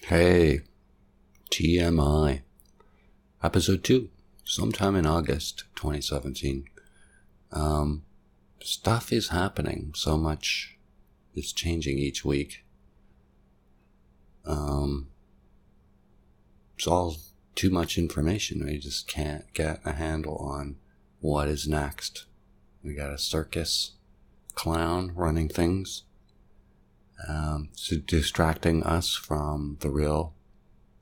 Hey, TMI, episode 2, sometime in August 2017. Stuff is happening. So much is changing each week. It's all too much information. We just can't get a handle on what is next. We got a circus clown running things. So distracting us from the real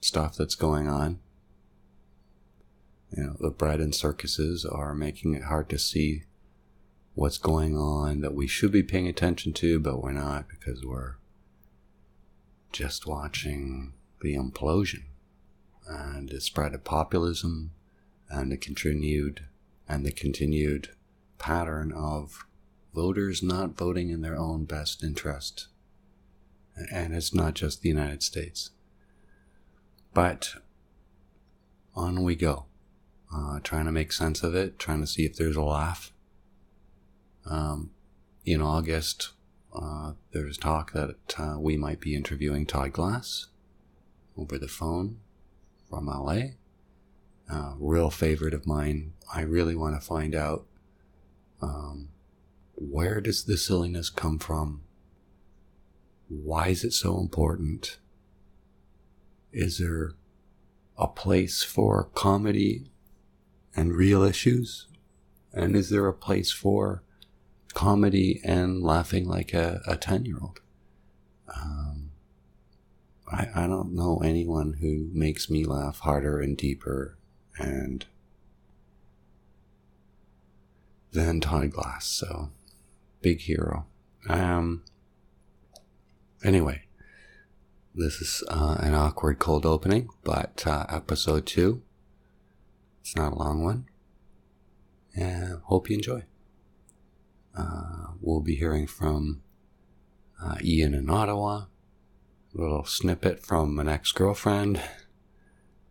stuff that's going on. You know, the bread and circuses are making it hard to see what's going on that we should be paying attention to, but we're not because we're just watching the implosion and the spread of populism and the continued pattern of voters not voting in their own best interest. And it's not just the United States. But on we go. Trying to make sense of it, trying to see if there's a laugh. In August, there's talk that we might be interviewing Todd Glass over the phone from LA. Real favorite of mine. I really want to find out where does the silliness come from? Why is it so important? Is there a place for comedy and real issues? And is there a place for comedy and laughing like a 10-year-old? I don't know anyone who makes me laugh harder and deeper and than Todd Glass, so big hero. Anyway, this is an awkward cold opening, but episode 2. It's not a long one. And hope you enjoy. We'll be hearing from Ian in Ottawa, a little snippet from an ex-girlfriend,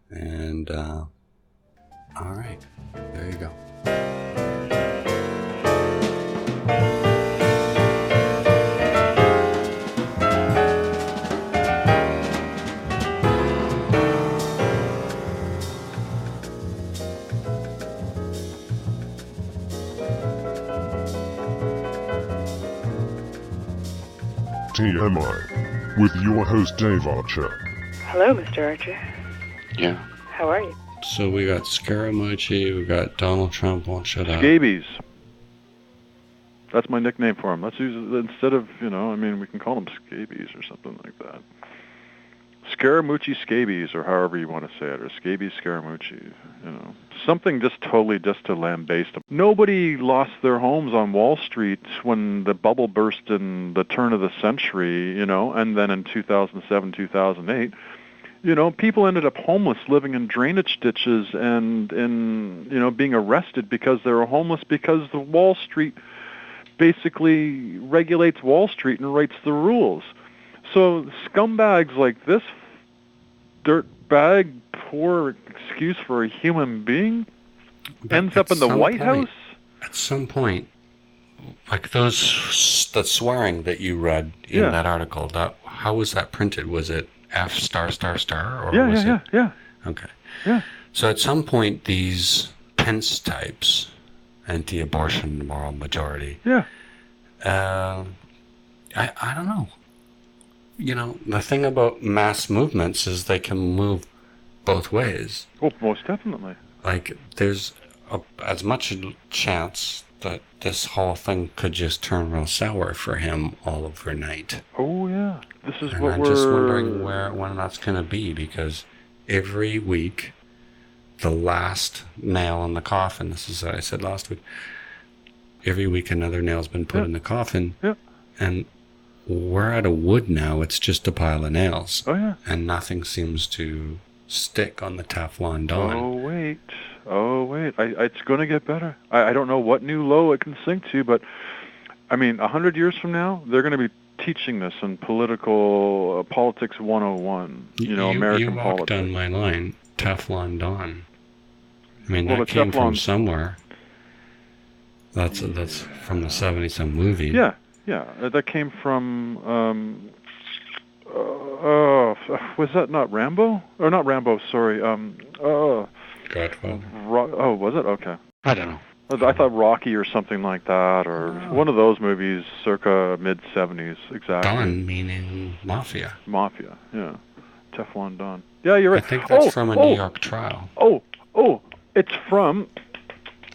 and alright, there you go. TMI, with your host Dave Archer. Hello, Mr. Archer. Yeah. How are you? So we got Scaramucci, we got Donald Trump won't shut up. Scabies. That's my nickname for him. Let's use it instead of, we can call him scabies or something like that. Scaramucci scabies, or however you want to say it, or scabies Scaramucci, Something just to lambaste them. Nobody lost their homes on Wall Street when the bubble burst in the turn of the century, and then in 2007, 2008. People ended up homeless, living in drainage ditches and being arrested because they were homeless because the Wall Street basically regulates Wall Street and writes the rules. So scumbags like this dirtbag, poor excuse for a human being, ends up in the White House? At some point, like the swearing that you read in that article, how was that printed? Was it F****? Or Yeah. Okay. Yeah. So at some point, these Pence types, anti-abortion moral majority, I don't know. The thing about mass movements is they can move both ways. Oh, most definitely. Like, there's as much chance that this whole thing could just turn real sour for him all overnight. Oh, yeah. This is I'm just wondering when that's going to be, because every week, the last nail in the coffin, this is what I said last week, every week another nail's been put in the coffin, and we're out of wood now. It's just a pile of nails. Oh, yeah. And nothing seems to stick on the Teflon Don. Oh, wait. It's going to get better. I don't know what new low it can sink to, but, 100 years from now, they're going to be teaching this in politics 101, American you walked politics. down my line, Teflon Don. That came from somewhere. That's from the 70-some movie. Yeah, that came from Was that not Rambo? Or not Rambo? Sorry. Godfather. Was it? Okay. I don't know. I thought Rocky or something like that, or one of those movies circa mid-70s, exactly. Don, meaning mafia. Mafia, yeah. Teflon Don. Yeah, you're right. I think that's from a New York trial. It's from...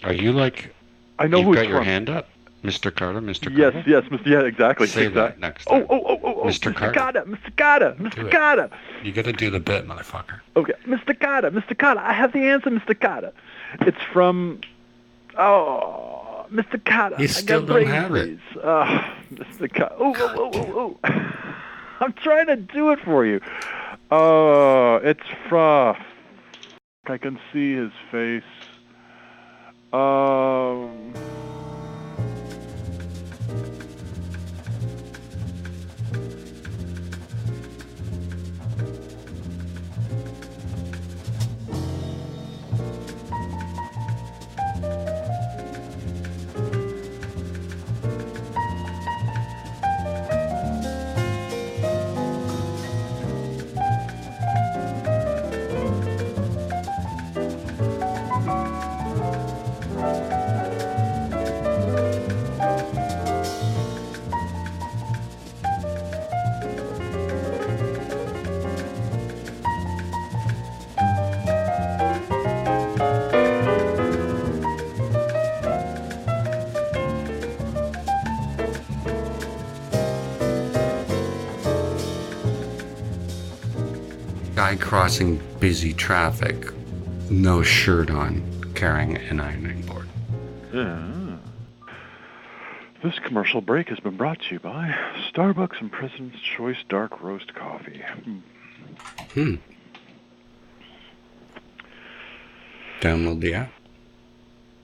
Are you like... I know who it's from. You've got your hand up? Mr. Carter, Mr. Yes, Carter? yes, yeah, exactly. Say exactly. that next time. Mr. Carter. Mr. Carter. You gotta do the bit, motherfucker. Okay, Mr. Carter, I have the answer, Mr. Carter. It's from... Mr. Carter. You still don't have it. Mr. Carter. I'm trying to do it for you. It's from... I can see his face. Guy crossing busy traffic, no shirt on, carrying an ironing board. Yeah. This commercial break has been brought to you by Starbucks and President's Choice Dark Roast Coffee. Download the app.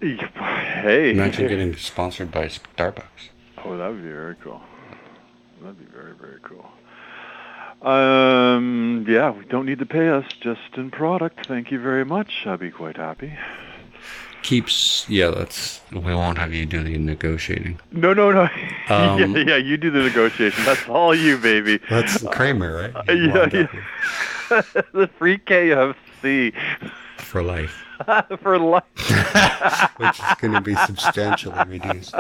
Hey. Imagine getting sponsored by Starbucks. Oh, that would be very cool. That'd be very, very cool. Yeah, we don't need to pay us, just in product. Thank you very much. I'd be quite happy. We won't have you do the negotiating. No. Yeah, you do the negotiation. That's all you, baby. That's Kramer, right? Yeah. The free KFC. For life. For life. Which is going to be substantially reduced.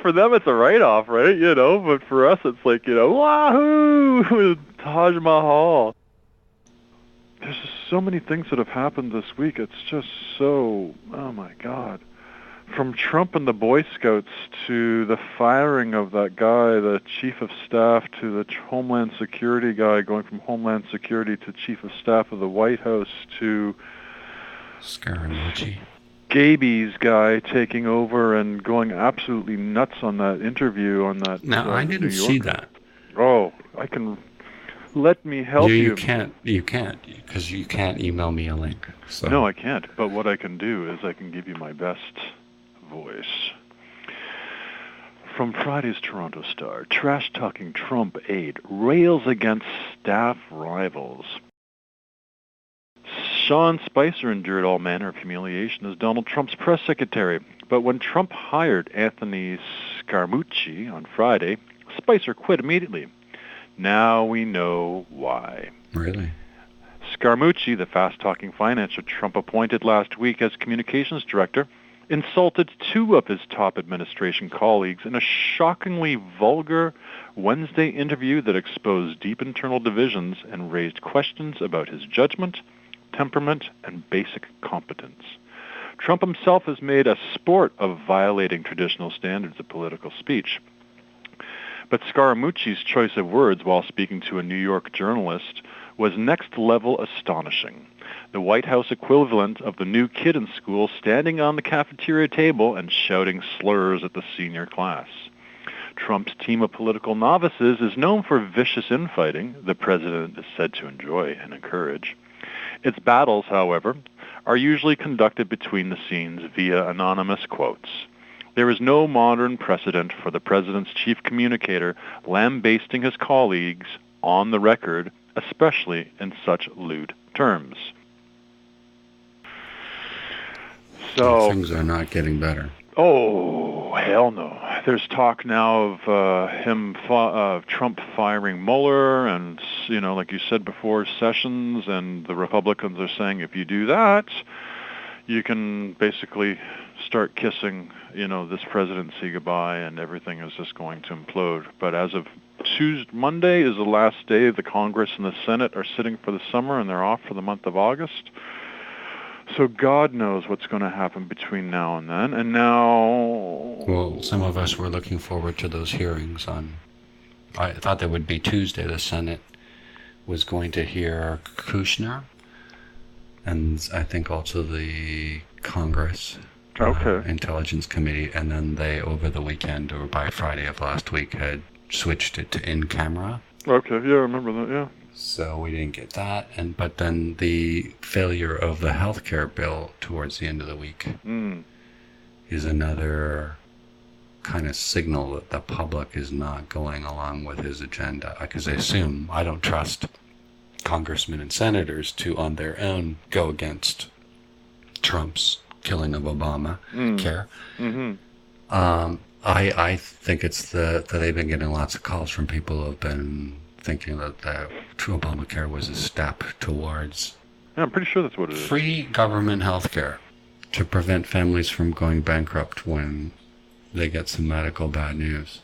For them, it's a write-off, right? But for us, it's like, wahoo! Taj Mahal. There's just so many things that have happened this week. It's just so, oh my God. From Trump and the Boy Scouts to the firing of that guy, the chief of staff, to the Homeland Security guy going from Homeland Security to chief of staff of the White House, to Scaramucci. Scabies guy taking over and going absolutely nuts on that interview on that. Now, I didn't see that. Oh, I can. Let me help you. You can't, because you can't email me a link. So. No, I can't. But what I can do is I can give you my best voice. From Friday's Toronto Star, trash-talking Trump aide rails against staff rivals. Sean Spicer endured all manner of humiliation as Donald Trump's press secretary. But when Trump hired Anthony Scaramucci on Friday, Spicer quit immediately. Now we know why. Really? Scaramucci, the fast-talking financier Trump appointed last week as communications director, insulted two of his top administration colleagues in a shockingly vulgar Wednesday interview that exposed deep internal divisions and raised questions about his judgment, temperament, and basic competence. Trump himself has made a sport of violating traditional standards of political speech. But Scaramucci's choice of words while speaking to a New York journalist was next-level astonishing. The White House equivalent of the new kid in school standing on the cafeteria table and shouting slurs at the senior class. Trump's team of political novices is known for vicious infighting, the president is said to enjoy and encourage. Its battles, however, are usually conducted between the scenes via anonymous quotes. There is no modern precedent for the president's chief communicator lambasting his colleagues on the record, especially in such lewd terms. So things are not getting better. Oh, Oh, hell no. There's talk now of Trump firing Mueller and, like you said before, Sessions, and the Republicans are saying if you do that, you can basically start kissing, this presidency goodbye, and everything is just going to implode. But as of Monday is the last day the Congress and the Senate are sitting for the summer, and they're off for the month of August. So God knows what's going to happen between now and then. And now... Well, some of us were looking forward to those hearings on... I thought that would be Tuesday. The Senate was going to hear Kushner, and I think also the Congress Intelligence Committee, and then they, over the weekend or by Friday of last week, had switched it to in camera. Okay, yeah, I remember that, yeah. So we didn't get that, but then the failure of the healthcare bill towards the end of the week is another kind of signal that the public is not going along with his agenda. Because I don't trust congressmen and senators to, on their own, go against Trump's killing of Obama care. Mm-hmm. I think it's that they've been getting lots of calls from people who have been thinking that Obamacare was a step towards I'm pretty sure that's what it is. Free government health care to prevent families from going bankrupt when they get some medical bad news.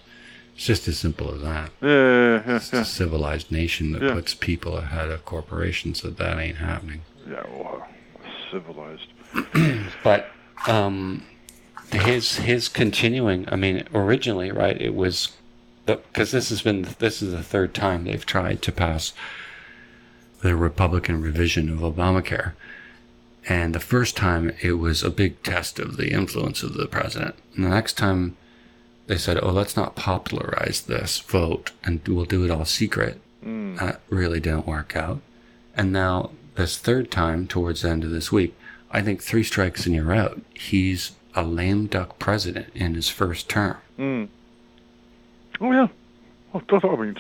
It's just as simple as that. Yeah. It's a civilized nation that puts people ahead of corporations, so that ain't happening. Yeah, well, civilized. But his continuing, originally, right, it was... Because this is the third time they've tried to pass the Republican revision of Obamacare. And the first time it was a big test of the influence of the president. And the next time they said, let's not popularize this vote and we'll do it all secret. That really didn't work out. And now this third time towards the end of this week, I think 3 strikes and you're out. He's a lame duck president in his first term. Oh, yeah. Well, totally.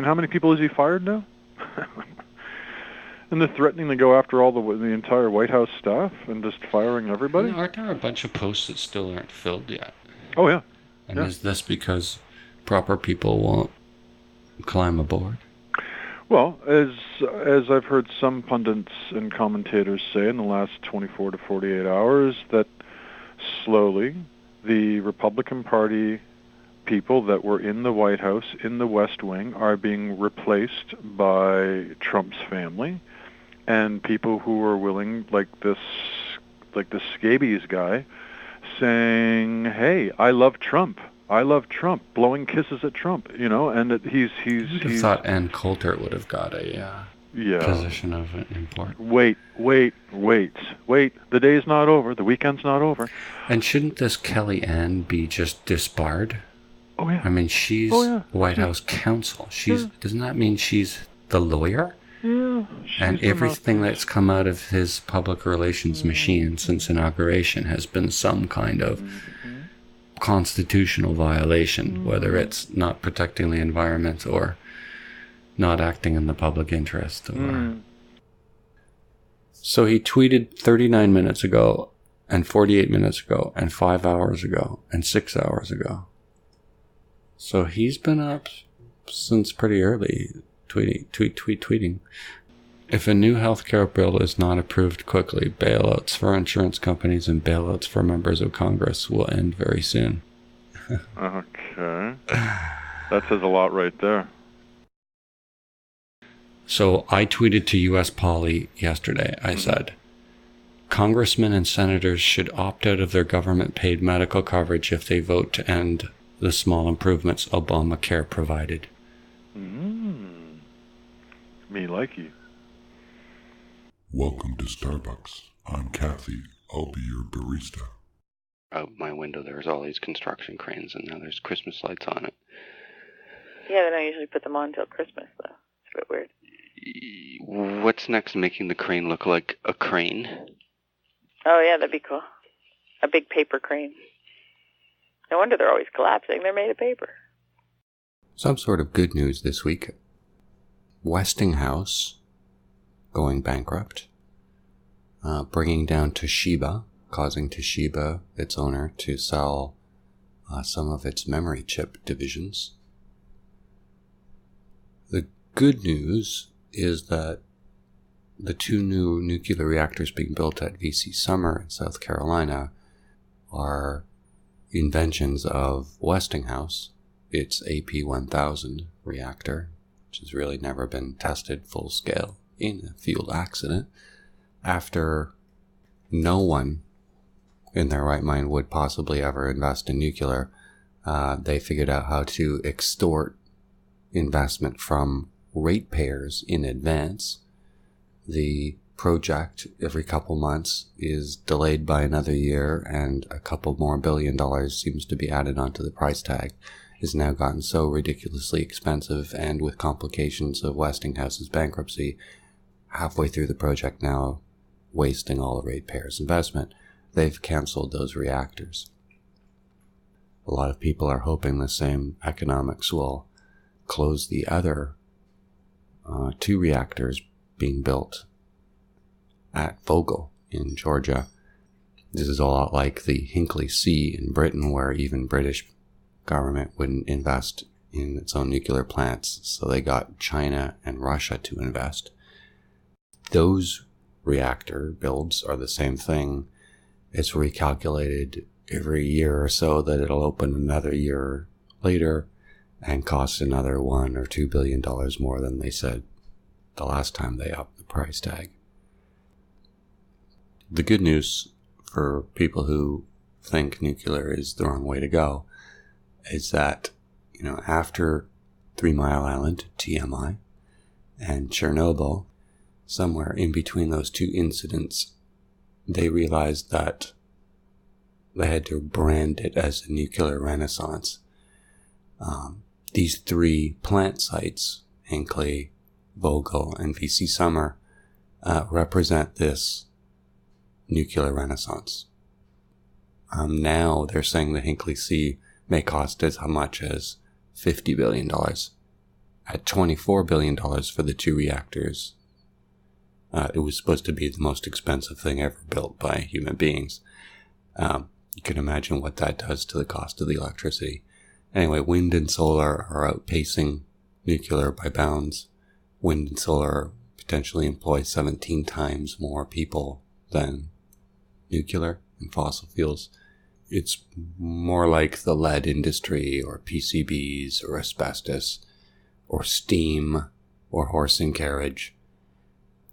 How many people has he fired now? And they're threatening to go after all the entire White House staff and just firing everybody? Aren't there a bunch of posts that still aren't filled yet? Oh, yeah. And is this because proper people won't climb aboard? Well, as I've heard some pundits and commentators say in the last 24 to 48 hours, that slowly the Republican Party people that were in the White House, in the West Wing, are being replaced by Trump's family, and people who are willing, like this scabies guy, saying, "Hey, I love Trump. I love Trump," blowing kisses at Trump, and that he's. I thought Ann Coulter would have got a position of import. Wait. The day's not over. The weekend's not over. And shouldn't this Kellyanne be just disbarred? Oh, yeah. She's White House counsel. Doesn't that mean she's the lawyer? Yeah. And everything that's come out of his public relations machine since inauguration has been some kind of constitutional violation, whether it's not protecting the environment or not acting in the public interest. So he tweeted 39 minutes ago, and 48 minutes ago, and 5 hours ago, and 6 hours ago. So he's been up since pretty early, tweeting. If a new healthcare bill is not approved quickly, bailouts for insurance companies and bailouts for members of Congress will end very soon. Okay. That says a lot right there. So I tweeted to US Poly yesterday. I said, Congressmen and senators should opt out of their government-paid medical coverage if they vote to end the small improvements Obamacare provided. Me like you. Welcome to Starbucks. I'm Kathy. I'll be your barista. Out my window there's all these construction cranes, and now there's Christmas lights on it. Yeah, they don't usually put them on until Christmas, though. It's a bit weird. What's next, making the crane look like a crane? Oh, yeah, that'd be cool. A big paper crane. No wonder they're always collapsing. They're made of paper. Some sort of good news this week. Westinghouse going bankrupt, bringing down Toshiba, causing Toshiba, its owner, to sell some of its memory chip divisions. The good news is that the 2 new nuclear reactors being built at VC Summer in South Carolina are inventions of Westinghouse, its AP1000 reactor, which has really never been tested full scale in a field accident. After no one in their right mind would possibly ever invest in nuclear, they figured out how to extort investment from ratepayers in advance. The project, every couple months, is delayed by another year, and a couple more $1 billion seems to be added onto the price tag. Has now gotten so ridiculously expensive, and with complications of Westinghouse's bankruptcy, halfway through the project now, wasting all the ratepayers' investment, they've canceled those reactors. A lot of people are hoping the same economics will close the other 2 reactors being built at Vogtle in Georgia. This is a lot like the Hinkley C in Britain, where even British government wouldn't invest in its own nuclear plants, so they got China and Russia to invest. Those reactor builds are the same thing. It's recalculated every year or so that it'll open another year later and cost another $1 or $2 billion more than they said the last time they upped the price tag. The good news for people who think nuclear is the wrong way to go is that, after 3 Mile Island, TMI, and Chernobyl, somewhere in between those 2 incidents, they realized that they had to brand it as a nuclear renaissance. These 3 plant sites, Hinkley, Vogtle, and VC Summer, represent this nuclear renaissance. Now they're saying the Hinkley C may cost as much as $50 billion. At $24 billion for the 2 reactors, it was supposed to be the most expensive thing ever built by human beings. You can imagine what that does to the cost of the electricity. Anyway, wind and solar are outpacing nuclear by bounds. Wind and solar potentially employ 17 times more people than nuclear and fossil fuels. It's more like the lead industry, or PCBs, or asbestos, or steam, or horse and carriage.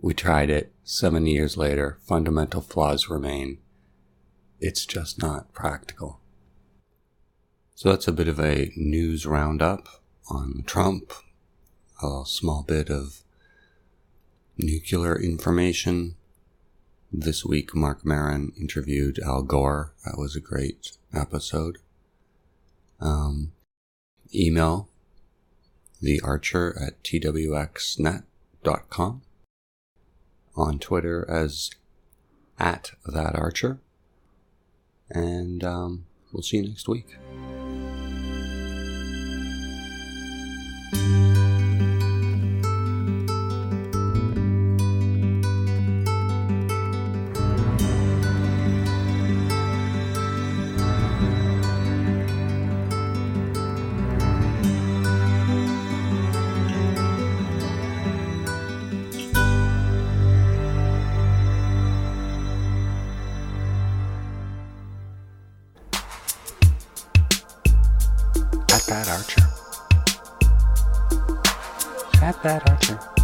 We tried it. 7 years later, fundamental flaws remain. It's just not practical. So that's a bit of a news roundup on Trump, a small bit of nuclear information. This week, Mark Maron interviewed Al Gore. That was a great episode. Email thearcher@twxnet.com. On Twitter as @thatarcher. And we'll see you next week. That Archer.